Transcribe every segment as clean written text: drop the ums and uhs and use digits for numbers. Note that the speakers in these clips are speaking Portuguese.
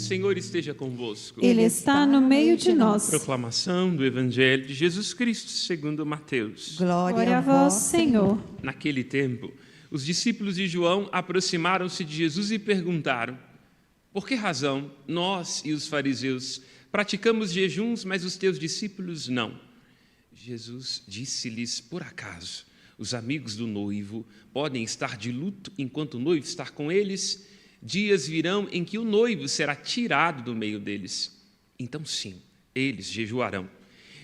Senhor esteja convosco. Ele está no meio de nós. Proclamação do Evangelho de Jesus Cristo segundo Mateus. Glória a vós, Senhor. Naquele tempo, os discípulos de João aproximaram-se de Jesus e perguntaram: por que razão nós e os fariseus praticamos jejuns, mas os teus discípulos não? Jesus disse-lhes: por acaso os amigos do noivo podem estar de luto enquanto o noivo está com eles? Dias virão em que o noivo será tirado do meio deles. Então, sim, eles jejuarão.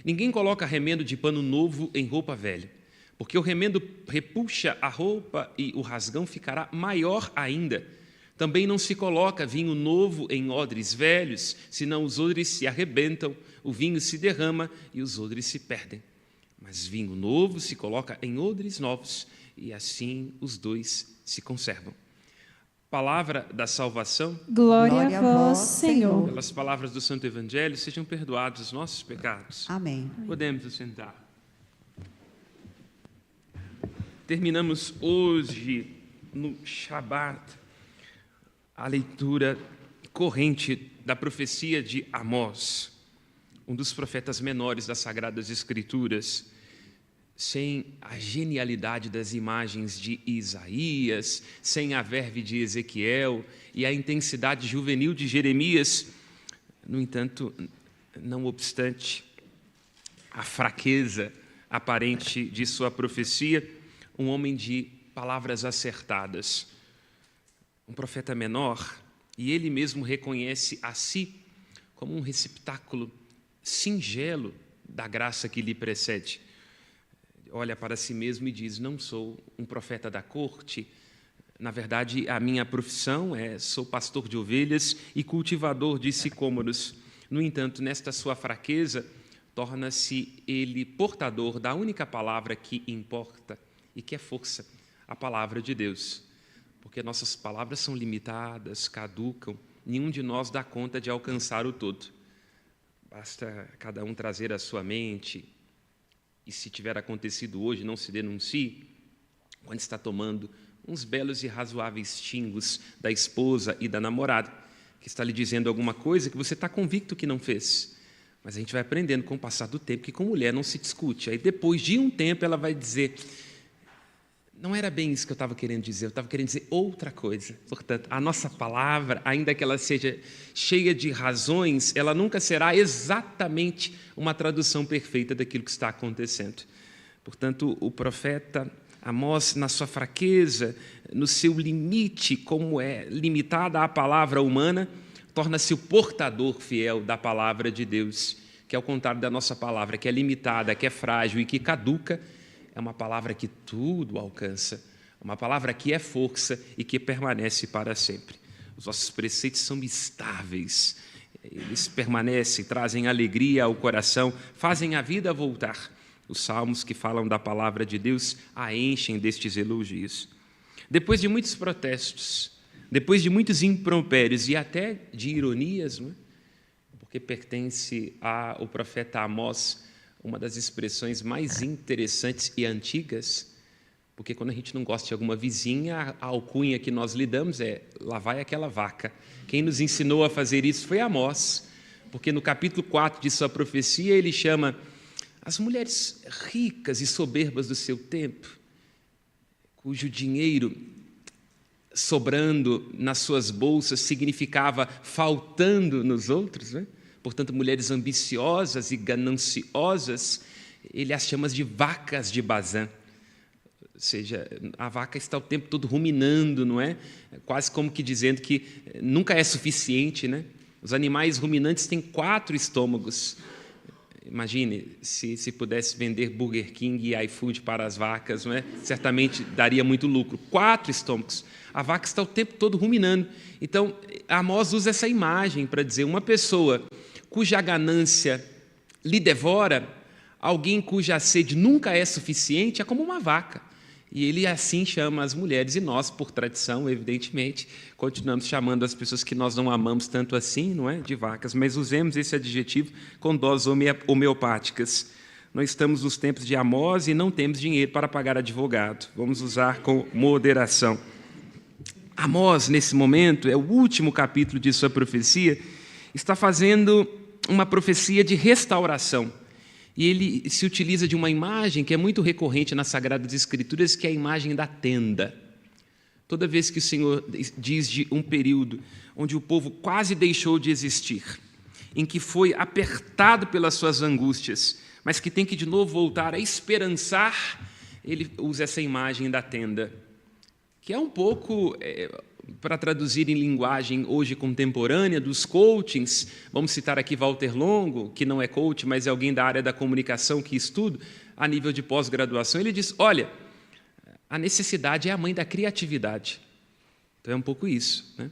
Ninguém coloca remendo de pano novo em roupa velha, porque o remendo repuxa a roupa e o rasgão ficará maior ainda. Também não se coloca vinho novo em odres velhos, senão os odres se arrebentam, o vinho se derrama e os odres se perdem. Mas vinho novo se coloca em odres novos, e assim os dois se conservam. Palavra da salvação. Glória a vós, Senhor. Pelas palavras do Santo Evangelho, sejam perdoados os nossos pecados. Amém. Podemos nos sentar. Terminamos hoje, no Shabat, a leitura corrente da profecia de Amós, um dos profetas menores das Sagradas Escrituras. Sem a genialidade das imagens de Isaías, sem a verve de Ezequiel e a intensidade juvenil de Jeremias. No entanto, não obstante a fraqueza aparente de sua profecia, um homem de palavras acertadas, um profeta menor, e ele mesmo reconhece a si como um receptáculo singelo da graça que lhe precede. Olha para si mesmo e diz: não sou um profeta da corte, na verdade a minha profissão sou pastor de ovelhas e cultivador de sicômoros. No entanto, nesta sua fraqueza, torna-se ele portador da única palavra que importa e que é força, a palavra de Deus. Porque nossas palavras são limitadas, caducam, nenhum de nós dá conta de alcançar o todo. Basta cada um trazer à sua mente. E se tiver acontecido hoje, não se denuncie, quando está tomando uns belos e razoáveis xingos da esposa e da namorada, que está lhe dizendo alguma coisa que você está convicto que não fez. Mas a gente vai aprendendo com o passar do tempo que com mulher não se discute. Aí depois de um tempo ela vai dizer: não era bem isso que eu estava querendo dizer, eu estava querendo dizer outra coisa. Portanto, a nossa palavra, ainda que ela seja cheia de razões, ela nunca será exatamente uma tradução perfeita daquilo que está acontecendo. Portanto, o profeta Amós, na sua fraqueza, no seu limite, como é limitada a palavra humana, torna-se o portador fiel da palavra de Deus, que ao contrário da nossa palavra, que é limitada, que é frágil e que caduca, é uma palavra que tudo alcança, uma palavra que é força e que permanece para sempre. Os nossos preceitos são estáveis, eles permanecem, trazem alegria ao coração, fazem a vida voltar. Os salmos que falam da palavra de Deus a enchem destes elogios. Depois de muitos protestos, depois de muitos impropérios e até de ironias, não é? Porque pertence ao profeta Amós uma das expressões mais interessantes e antigas, porque quando a gente não gosta de alguma vizinha, a alcunha que nós lhe damos é: lá vai aquela vaca. Quem nos ensinou a fazer isso foi Amós, porque no capítulo 4 de sua profecia ele chama as mulheres ricas e soberbas do seu tempo, cujo dinheiro sobrando nas suas bolsas significava faltando nos outros, né? Portanto, mulheres ambiciosas e gananciosas, ele as chama de vacas de Bazã. Ou seja, a vaca está o tempo todo ruminando, não é? Quase como que dizendo que nunca é suficiente, né? Os animais ruminantes têm 4 estômagos. Imagine se pudesse vender Burger King e iFood para as vacas, não é? Certamente daria muito lucro. 4 estômagos. A vaca está o tempo todo ruminando. Então, Amós usa essa imagem para dizer: uma pessoa cuja ganância lhe devora, alguém cuja sede nunca é suficiente, é como uma vaca. E ele assim chama as mulheres, e nós, por tradição, evidentemente, continuamos chamando as pessoas que nós não amamos tanto assim, não é, de vacas, mas usemos esse adjetivo com doses homeopáticas. Nós estamos nos tempos de Amós e não temos dinheiro para pagar advogado. Vamos usar com moderação. Amós, nesse momento, é o último capítulo de sua profecia, está fazendo uma profecia de restauração. E ele se utiliza de uma imagem que é muito recorrente nas Sagradas Escrituras, que é a imagem da tenda. Toda vez que o Senhor diz de um período onde o povo quase deixou de existir, em que foi apertado pelas suas angústias, mas que tem que de novo voltar a esperançar, ele usa essa imagem da tenda, que é um pouco, para traduzir em linguagem hoje contemporânea, dos coachings. Vamos citar aqui Walter Longo, que não é coach, mas é alguém da área da comunicação que estuda a nível de pós-graduação. Ele diz, olha, a necessidade é a mãe da criatividade. Então é um pouco isso, né?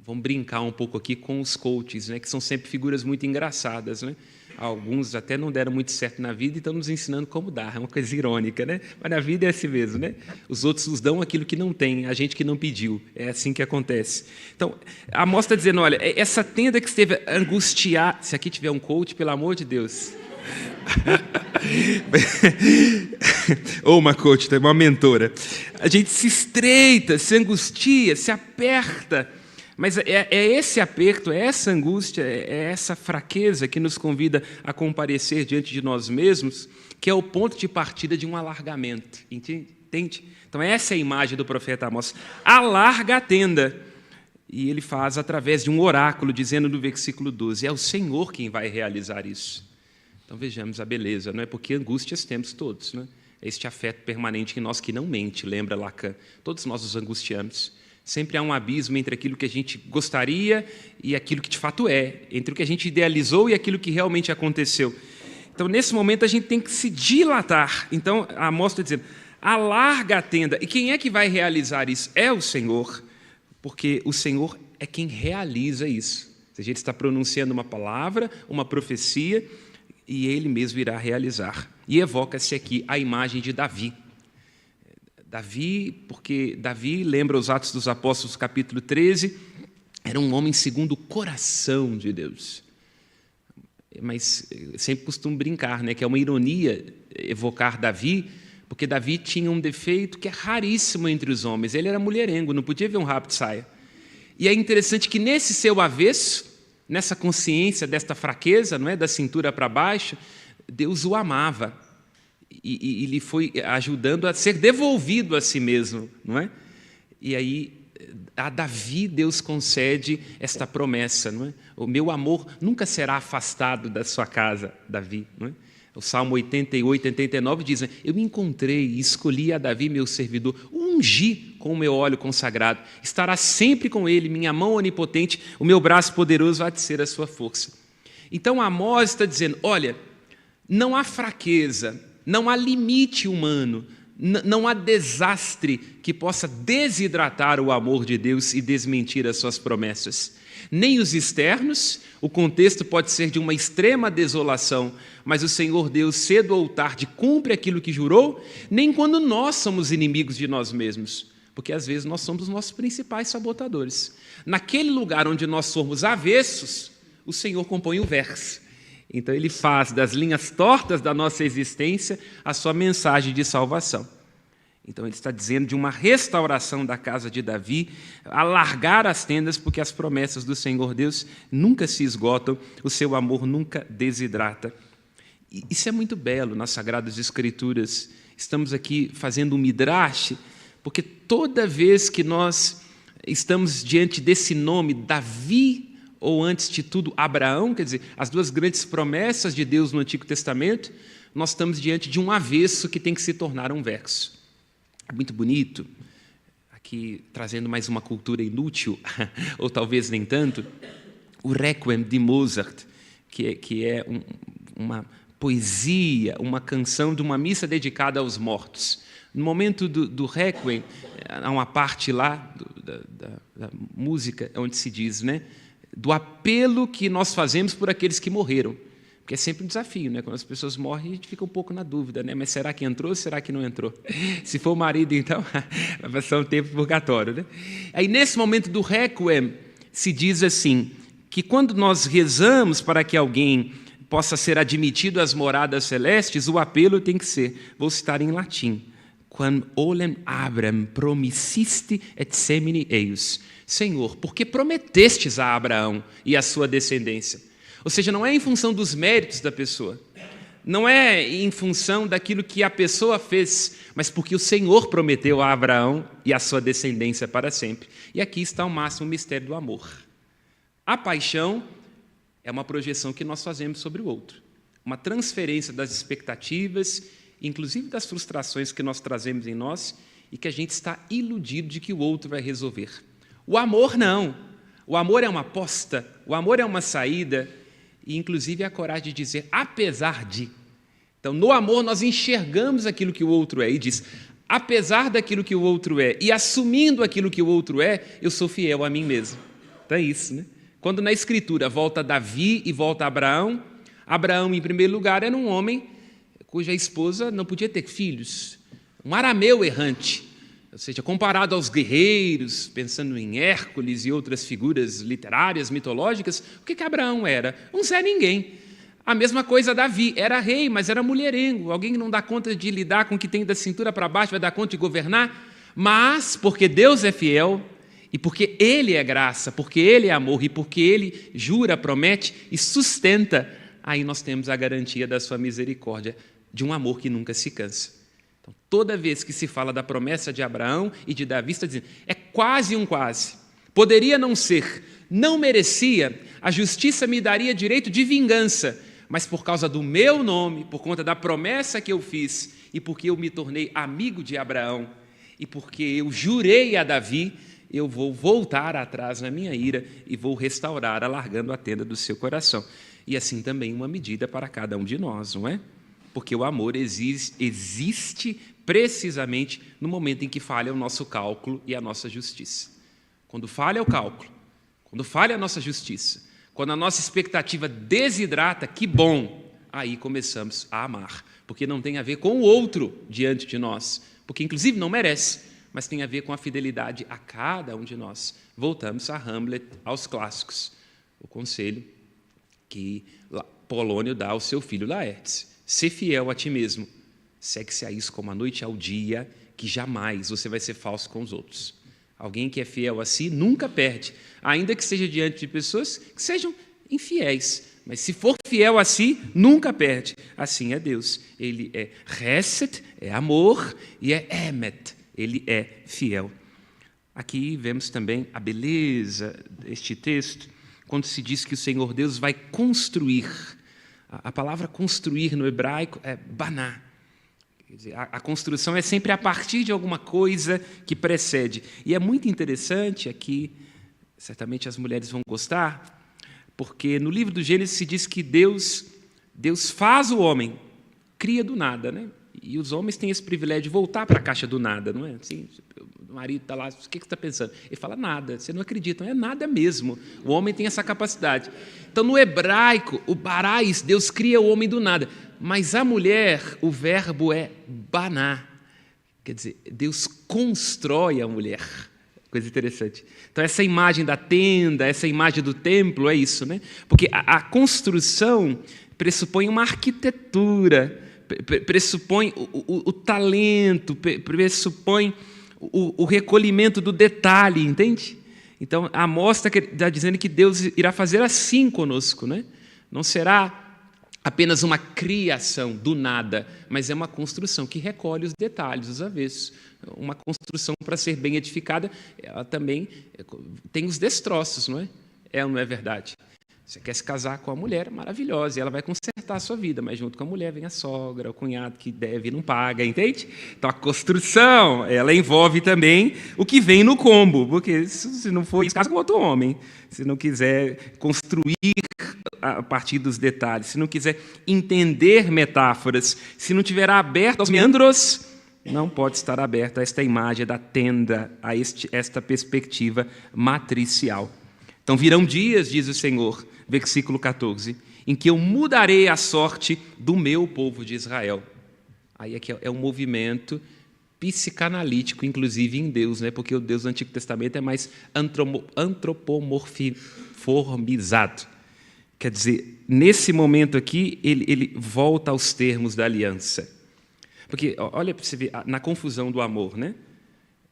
Vamos brincar um pouco aqui com os coaches, né, que são sempre figuras muito engraçadas, né? Alguns até não deram muito certo na vida e estão nos ensinando como dar. É uma coisa irônica, né? Mas na vida é assim mesmo, né? Os outros nos dão aquilo que não tem, a gente que não pediu. É assim que acontece. Então, Amós está dizendo, olha, essa tenda que esteve angustiada... Se aqui tiver um coach, pelo amor de Deus... Ou uma coach, uma mentora. A gente se estreita, se angustia, se aperta... Mas é esse aperto, é essa angústia, é essa fraqueza que nos convida a comparecer diante de nós mesmos, que é o ponto de partida de um alargamento. Entende? Então, essa é a imagem do profeta Amós. Alarga a tenda. E ele faz através de um oráculo, dizendo no versículo 12, é o Senhor quem vai realizar isso. Então, vejamos a beleza, não é? Porque angústias temos todos, né? Este afeto permanente em nós que não mente, lembra Lacan. Todos nós nos angustiamos. Sempre há um abismo entre aquilo que a gente gostaria e aquilo que de fato é, entre o que a gente idealizou e aquilo que realmente aconteceu. Então, nesse momento, a gente tem que se dilatar. Então, Amós está dizendo, alarga a tenda. E quem é que vai realizar isso? É o Senhor, porque o Senhor é quem realiza isso. A gente está pronunciando uma palavra, uma profecia, e Ele mesmo irá realizar. E evoca-se aqui a imagem de Davi. Porque Davi, lembra os Atos dos Apóstolos, capítulo 13, era um homem segundo o coração de Deus. Mas sempre costumo brincar, né, que é uma ironia evocar Davi, porque Davi tinha um defeito que é raríssimo entre os homens. Ele era mulherengo, não podia ver um rabo de saia. E é interessante que nesse seu avesso, nessa consciência desta fraqueza, não é, da cintura para baixo, Deus o amava. E lhe foi ajudando a ser devolvido a si mesmo, não é? E aí, a Davi, Deus concede esta promessa, não é? O meu amor nunca será afastado da sua casa, Davi, não é? O Salmo 88, 89 diz, né, eu me encontrei e escolhi a Davi, meu servidor, o ungi com o meu óleo consagrado, estará sempre com ele, minha mão onipotente, o meu braço poderoso há de ser a sua força. Então, Amós está dizendo, olha, não há fraqueza, não há limite humano, não há desastre que possa desidratar o amor de Deus e desmentir as suas promessas. Nem os externos, o contexto pode ser de uma extrema desolação, mas o Senhor Deus, cedo ou tarde, cumpre aquilo que jurou, nem quando nós somos inimigos de nós mesmos, porque às vezes nós somos os nossos principais sabotadores. Naquele lugar onde nós somos avessos, o Senhor compõe o verso. Então, ele faz das linhas tortas da nossa existência a sua mensagem de salvação. Então, ele está dizendo de uma restauração da casa de Davi, alargar as tendas, porque as promessas do Senhor Deus nunca se esgotam, o seu amor nunca desidrata. E isso é muito belo nas Sagradas Escrituras. Estamos aqui fazendo um midrash, porque toda vez que nós estamos diante desse nome, Davi, ou antes de tudo, Abraão, quer dizer, as duas grandes promessas de Deus no Antigo Testamento, nós estamos diante de um avesso que tem que se tornar um verso. É muito bonito, aqui trazendo mais uma cultura inútil, ou talvez nem tanto, o Requiem de Mozart, que é uma poesia, uma canção de uma missa dedicada aos mortos. No momento do Requiem, há uma parte lá da música onde se diz, né, do apelo que nós fazemos por aqueles que morreram. Porque é sempre um desafio, né? Quando as pessoas morrem, a gente fica um pouco na dúvida, né? Mas será que entrou ou será que não entrou? Se for o marido, então, vai passar um tempo purgatório, né? Aí, nesse momento do Requiem, se diz assim, que quando nós rezamos para que alguém possa ser admitido às moradas celestes, o apelo tem que ser, vou citar em latim, quam olem Abram promissiste et semini eius. Senhor, porque prometestes a Abraão e a sua descendência. Ou seja, não é em função dos méritos da pessoa, não é em função daquilo que a pessoa fez, mas porque o Senhor prometeu a Abraão e a sua descendência para sempre. E aqui está o máximo mistério do amor. A paixão é uma projeção que nós fazemos sobre o outro, uma transferência das expectativas, inclusive das frustrações que nós trazemos em nós e que a gente está iludido de que o outro vai resolver. O amor não. O amor é uma aposta, o amor é uma saída e, inclusive, é a coragem de dizer, apesar de. Então, no amor, nós enxergamos aquilo que o outro é e diz, apesar daquilo que o outro é e assumindo aquilo que o outro é, eu sou fiel a mim mesmo. Então, é isso, né? Quando na Escritura volta Davi e volta Abraão, Abraão, em primeiro lugar, era um homem cuja esposa não podia ter filhos, um arameu errante, ou seja, comparado aos guerreiros, pensando em Hércules e outras figuras literárias, mitológicas, o que Abraão era? Um Zé Ninguém. A mesma coisa Davi, era rei, mas era mulherengo, alguém que não dá conta de lidar com o que tem da cintura para baixo, vai dar conta de governar, mas porque Deus é fiel, e porque Ele é graça, porque Ele é amor, e porque Ele jura, promete e sustenta, aí nós temos a garantia da sua misericórdia, de um amor que nunca se cansa. Então, toda vez que se fala da promessa de Abraão e de Davi, está dizendo, é quase um quase. Poderia não ser, não merecia, a justiça me daria direito de vingança, mas por causa do meu nome, por conta da promessa que eu fiz, e porque eu me tornei amigo de Abraão, e porque eu jurei a Davi, eu vou voltar atrás na minha ira e vou restaurar, alargando a tenda do seu coração. E assim também uma medida para cada um de nós, não é? Porque o amor existe precisamente no momento em que falha o nosso cálculo e a nossa justiça. Quando falha o cálculo, quando falha a nossa justiça, quando a nossa expectativa desidrata, que bom, aí começamos a amar. Porque não tem a ver com o outro diante de nós, porque inclusive não merece, mas tem a ver com a fidelidade a cada um de nós. Voltamos a Hamlet, aos clássicos, o conselho que Polônio dá ao seu filho Laertes. Ser fiel a ti mesmo, segue-se a isso como a noite ao dia, que jamais você vai ser falso com os outros. Alguém que é fiel a si nunca perde, ainda que seja diante de pessoas que sejam infiéis, mas se for fiel a si, nunca perde. Assim é Deus. Ele é Hesed, é amor, e é Emet, ele é fiel. Aqui vemos também a beleza deste texto, quando se diz que o Senhor Deus vai construir. A palavra construir no hebraico é baná. Quer dizer, a construção é sempre a partir de alguma coisa que precede. E é muito interessante aqui, certamente as mulheres vão gostar, porque no livro do Gênesis se diz que Deus faz o homem, cria do nada, né? E os homens têm esse privilégio de voltar para a caixa do nada, não é? Assim, o marido está lá, o que você está pensando? Ele fala, nada, você não acredita, não é nada mesmo. O homem tem essa capacidade. Então, no hebraico, o barais, Deus cria o homem do nada. Mas a mulher, o verbo é baná. Quer dizer, Deus constrói a mulher. Coisa interessante. Então, essa imagem da tenda, essa imagem do templo, é isso, né? Porque a construção pressupõe uma arquitetura, pressupõe o talento, pressupõe o recolhimento do detalhe, entende? Então, a amostra está dizendo que Deus irá fazer assim conosco, né? Não será apenas uma criação do nada, mas é uma construção que recolhe os detalhes, os avessos. Uma construção, para ser bem edificada, ela também tem os destroços, não é? É ou não é verdade? Você quer se casar com a mulher maravilhosa, e ela vai consertar a sua vida, mas junto com a mulher vem a sogra, o cunhado que deve e não paga, entende? Então, a construção, ela envolve também o que vem no combo, porque se não for, casa com outro homem. Se não quiser construir a partir dos detalhes, se não quiser entender metáforas, se não estiver aberto aos meandros, não pode estar aberto a esta imagem da tenda, a esta perspectiva matricial. Então, virão dias, diz o Senhor, versículo 14, em que eu mudarei a sorte do meu povo de Israel. Aí aqui é um movimento psicanalítico, inclusive em Deus, né? Porque o Deus do Antigo Testamento é mais antropomorfizado. Quer dizer, nesse momento aqui, ele volta aos termos da aliança. Porque, olha para você ver, na confusão do amor, né?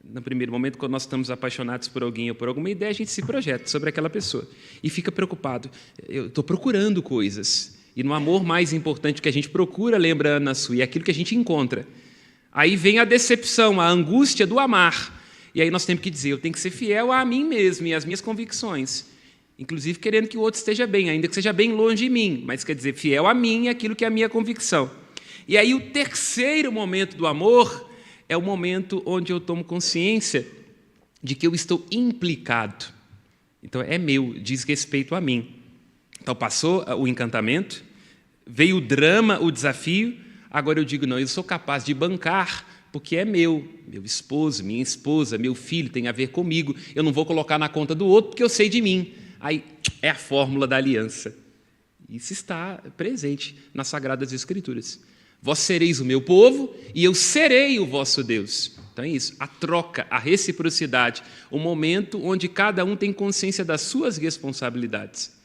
No primeiro momento, quando nós estamos apaixonados por alguém ou por alguma ideia, a gente se projeta sobre aquela pessoa e fica preocupado. Eu estou procurando coisas. E no amor mais importante que a gente procura, lembra Ana Sui, é aquilo que a gente encontra. Aí vem a decepção, a angústia do amar. E aí nós temos que dizer, eu tenho que ser fiel a mim mesmo e às minhas convicções. Inclusive querendo que o outro esteja bem, ainda que seja bem longe de mim. Mas quer dizer, fiel a mim e aquilo que é a minha convicção. E aí o terceiro momento do amor é o momento onde eu tomo consciência de que eu estou implicado. Então, é meu, diz respeito a mim. Então, passou o encantamento, veio o drama, o desafio, agora eu digo, não, eu sou capaz de bancar, porque é meu esposo, minha esposa, meu filho, tem a ver comigo, eu não vou colocar na conta do outro, porque eu sei de mim. Aí, é a fórmula da aliança. Isso está presente nas Sagradas Escrituras. Vós sereis o meu povo e eu serei o vosso Deus. Então é isso, a troca, a reciprocidade, o momento onde cada um tem consciência das suas responsabilidades.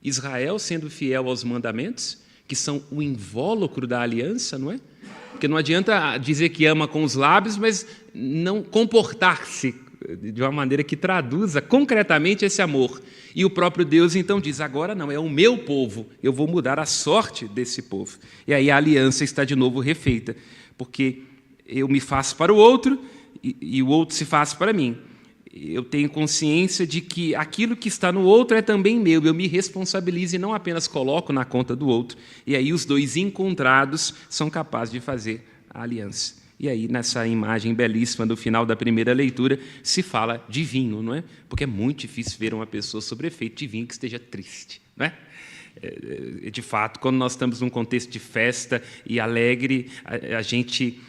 Israel sendo fiel aos mandamentos, que são o invólucro da aliança, não é? Porque não adianta dizer que ama com os lábios, mas não comportar-se de uma maneira que traduza concretamente esse amor. E o próprio Deus então diz, agora não, é o meu povo, eu vou mudar a sorte desse povo. E aí a aliança está de novo refeita, porque eu me faço para o outro e o outro se faz para mim. Eu tenho consciência de que aquilo que está no outro é também meu, eu me responsabilizo e não apenas coloco na conta do outro. E aí os dois encontrados são capazes de fazer a aliança. E aí, nessa imagem belíssima do final da primeira leitura, se fala de vinho, não é? Porque é muito difícil ver uma pessoa sob efeito de vinho que esteja triste, não é? De fato, quando nós estamos num contexto de festa e alegre, a gente,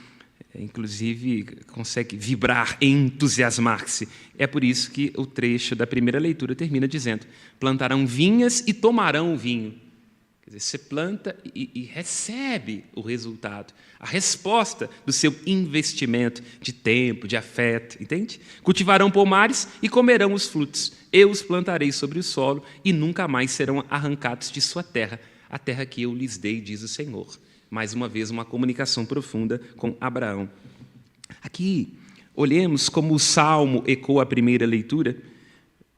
inclusive, consegue vibrar, entusiasmar-se. É por isso que o trecho da primeira leitura termina dizendo, plantarão vinhas e tomarão vinho. Quer dizer, você planta e recebe o resultado, a resposta do seu investimento de tempo, de afeto, entende? Cultivarão pomares e comerão os frutos. Eu os plantarei sobre o solo e nunca mais serão arrancados de sua terra, a terra que eu lhes dei, diz o Senhor. Mais uma vez, uma comunicação profunda com Abraão. Aqui, olhemos como o Salmo ecoa a primeira leitura,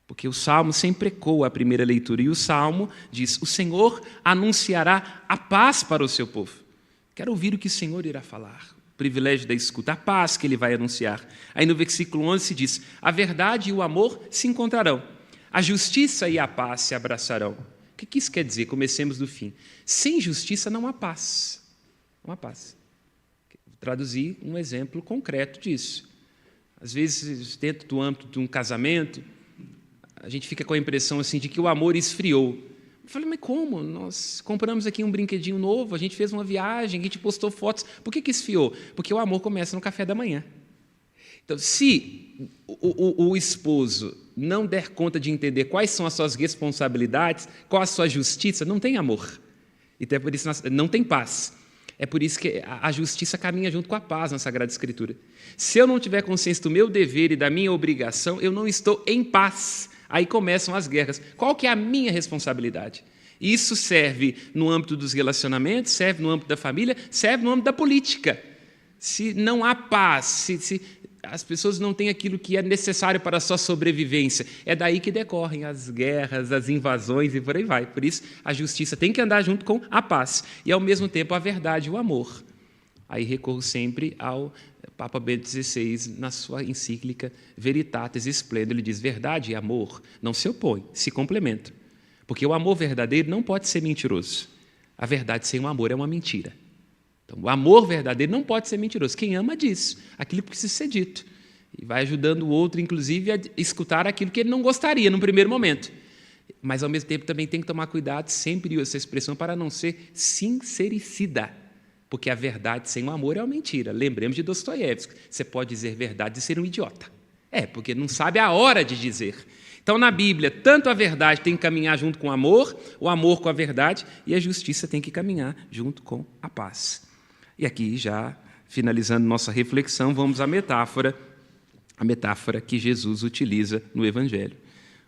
porque o Salmo sempre ecoa a primeira leitura, e o Salmo diz, o Senhor anunciará a paz para o seu povo. Quero ouvir o que o Senhor irá falar, o privilégio da escuta, a paz que Ele vai anunciar. Aí no versículo 11 se diz, a verdade e o amor se encontrarão, a justiça e a paz se abraçarão. O que isso quer dizer? Comecemos do fim. Sem justiça não há paz. Não há paz. Vou traduzir um exemplo concreto disso. Às vezes, dentro do âmbito de um casamento, a gente fica com a impressão assim, de que o amor esfriou. Eu falei, mas como? Nós compramos aqui um brinquedinho novo, a gente fez uma viagem, a gente postou fotos. Por que esfriou? Porque o amor começa no café da manhã. Então, se o esposo não der conta de entender quais são as suas responsabilidades, qual a sua justiça, não tem amor. Então, é por isso que não tem paz. É por isso que a justiça caminha junto com a paz na Sagrada Escritura. Se eu não tiver consciência do meu dever e da minha obrigação, eu não estou em paz. Aí começam as guerras. Qual que é a minha responsabilidade? Isso serve no âmbito dos relacionamentos, serve no âmbito da família, serve no âmbito da política. Se não há paz, se as pessoas não têm aquilo que é necessário para a sua sobrevivência, é daí que decorrem as guerras, as invasões e por aí vai. Por isso, a justiça tem que andar junto com a paz. E, ao mesmo tempo, a verdade e o amor. Aí recorro sempre ao Papa Bento XVI, na sua encíclica Veritatis Splendor, ele diz, verdade e amor não se opõem, se complementam. Porque o amor verdadeiro não pode ser mentiroso. A verdade sem o amor é uma mentira. Então, o amor verdadeiro não pode ser mentiroso. Quem ama diz aquilo que precisa ser dito. E vai ajudando o outro, inclusive, a escutar aquilo que ele não gostaria no primeiro momento. Mas, ao mesmo tempo, também tem que tomar cuidado, sempre essa expressão, para não ser sincericida. Porque a verdade sem o amor é uma mentira. Lembremos de Dostoiévski. Você pode dizer verdade e ser um idiota. Porque não sabe a hora de dizer. Então, na Bíblia, tanto a verdade tem que caminhar junto com o amor com a verdade, e a justiça tem que caminhar junto com a paz. E aqui, já finalizando nossa reflexão, vamos à metáfora que Jesus utiliza no Evangelho.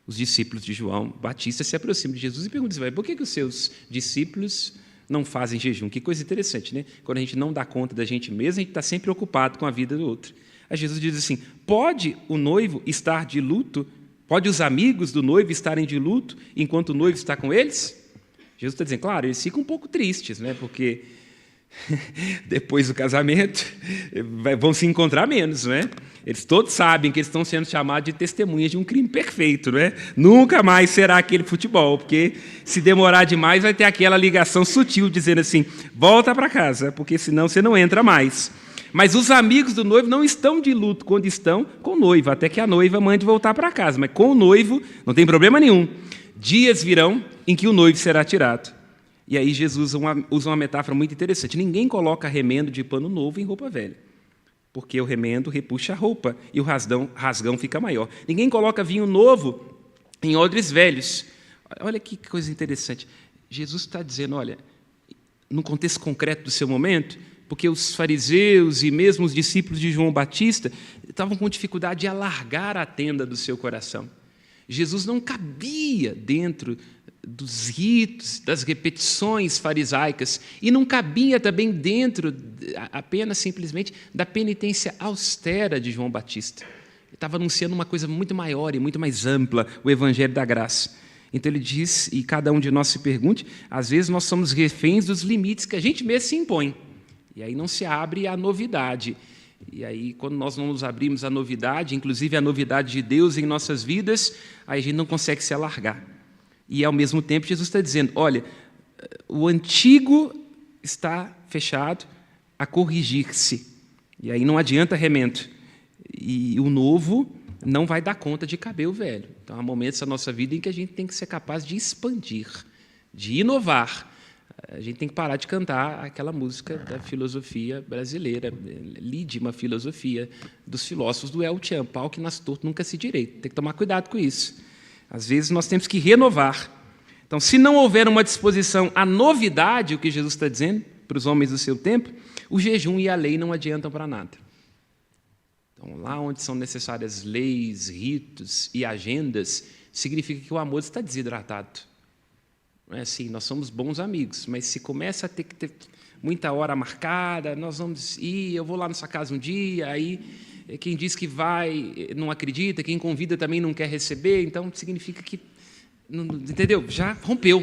Os discípulos de João Batista se aproximam de Jesus e perguntam, por que os seus discípulos não fazem jejum. Que coisa interessante, né? Quando a gente não dá conta da gente mesmo, a gente está sempre ocupado com a vida do outro. Aí Jesus diz assim, pode o noivo estar de luto? Pode os amigos do noivo estarem de luto enquanto o noivo está com eles? Jesus está dizendo, claro, eles ficam um pouco tristes, né? Porque depois do casamento vão se encontrar menos, né? Eles todos sabem que eles estão sendo chamados de testemunhas de um crime perfeito, né? Nunca mais será aquele futebol, porque se demorar demais vai ter aquela ligação sutil dizendo assim, volta para casa, porque senão você não entra mais. Mas os amigos do noivo não estão de luto quando estão com o noivo, até que a noiva mande voltar para casa. Mas com o noivo não tem problema nenhum. Dias virão em que o noivo será tirado. E aí Jesus usa uma metáfora muito interessante. Ninguém coloca remendo de pano novo em roupa velha, porque o remendo repuxa a roupa e o rasgão fica maior. Ninguém coloca vinho novo em odres velhos. Olha que coisa interessante. Jesus está dizendo, olha, no contexto concreto do seu momento, porque os fariseus e mesmo os discípulos de João Batista estavam com dificuldade de alargar a tenda do seu coração. Jesus não cabia dentro dos ritos, das repetições farisaicas, e não cabia também dentro apenas simplesmente da penitência austera de João Batista. Ele estava anunciando uma coisa muito maior e muito mais ampla, o Evangelho da Graça. Então ele diz, e cada um de nós se pergunte, às vezes nós somos reféns dos limites que a gente mesmo se impõe. E aí não se abre a novidade. E aí, quando nós não nos abrimos à novidade, inclusive a novidade de Deus em nossas vidas, aí a gente não consegue se alargar. E, ao mesmo tempo, Jesus está dizendo, olha, o antigo está fechado a corrigir-se. E aí não adianta remendo. E o novo não vai dar conta de caber o velho. Então, há momentos da nossa vida em que a gente tem que ser capaz de expandir, de inovar. A gente tem que parar de cantar aquela música da filosofia brasileira, lide uma filosofia dos filósofos do El Chan, pau que nasce torto nunca se direito. Tem que tomar cuidado com isso. Às vezes nós temos que renovar. Então, se não houver uma disposição à novidade, o que Jesus está dizendo para os homens do seu tempo, o jejum e a lei não adiantam para nada. Então, lá onde são necessárias leis, ritos e agendas, significa que o amor está desidratado. Não é assim, nós somos bons amigos, mas se começa a ter que ter muita hora marcada, nós vamos ir, eu vou lá na sua casa um dia, aí quem diz que vai não acredita, quem convida também não quer receber, então significa que, entendeu? Já rompeu.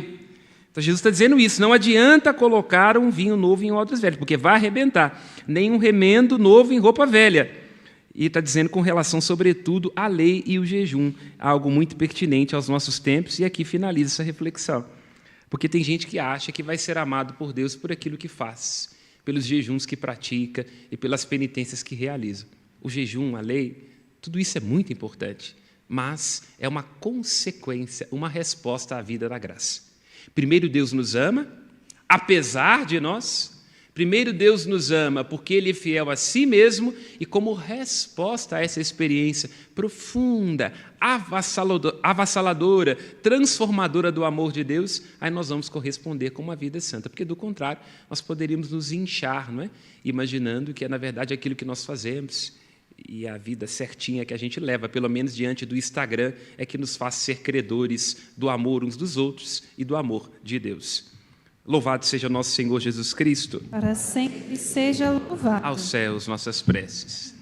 Então Jesus está dizendo isso, não adianta colocar um vinho novo em odres velhos, porque vai arrebentar, nem um remendo novo em roupa velha. E está dizendo com relação, sobretudo, à lei e o jejum, algo muito pertinente aos nossos tempos, e aqui finaliza essa reflexão. Porque tem gente que acha que vai ser amado por Deus por aquilo que faz, pelos jejuns que pratica e pelas penitências que realiza. O jejum, a lei, tudo isso é muito importante, mas é uma consequência, uma resposta à vida da graça. Primeiro, Deus nos ama, apesar de nós. Primeiro, Deus nos ama porque Ele é fiel a si mesmo e como resposta a essa experiência profunda, avassaladora, transformadora do amor de Deus, aí nós vamos corresponder com uma vida santa, porque, do contrário, nós poderíamos nos inchar, não é? Imaginando que é, na verdade, aquilo que nós fazemos e a vida certinha que a gente leva, pelo menos diante do Instagram, é que nos faz ser credores do amor uns dos outros e do amor de Deus. Louvado seja nosso Senhor Jesus Cristo. Para sempre seja louvado. Aos céus, nossas preces.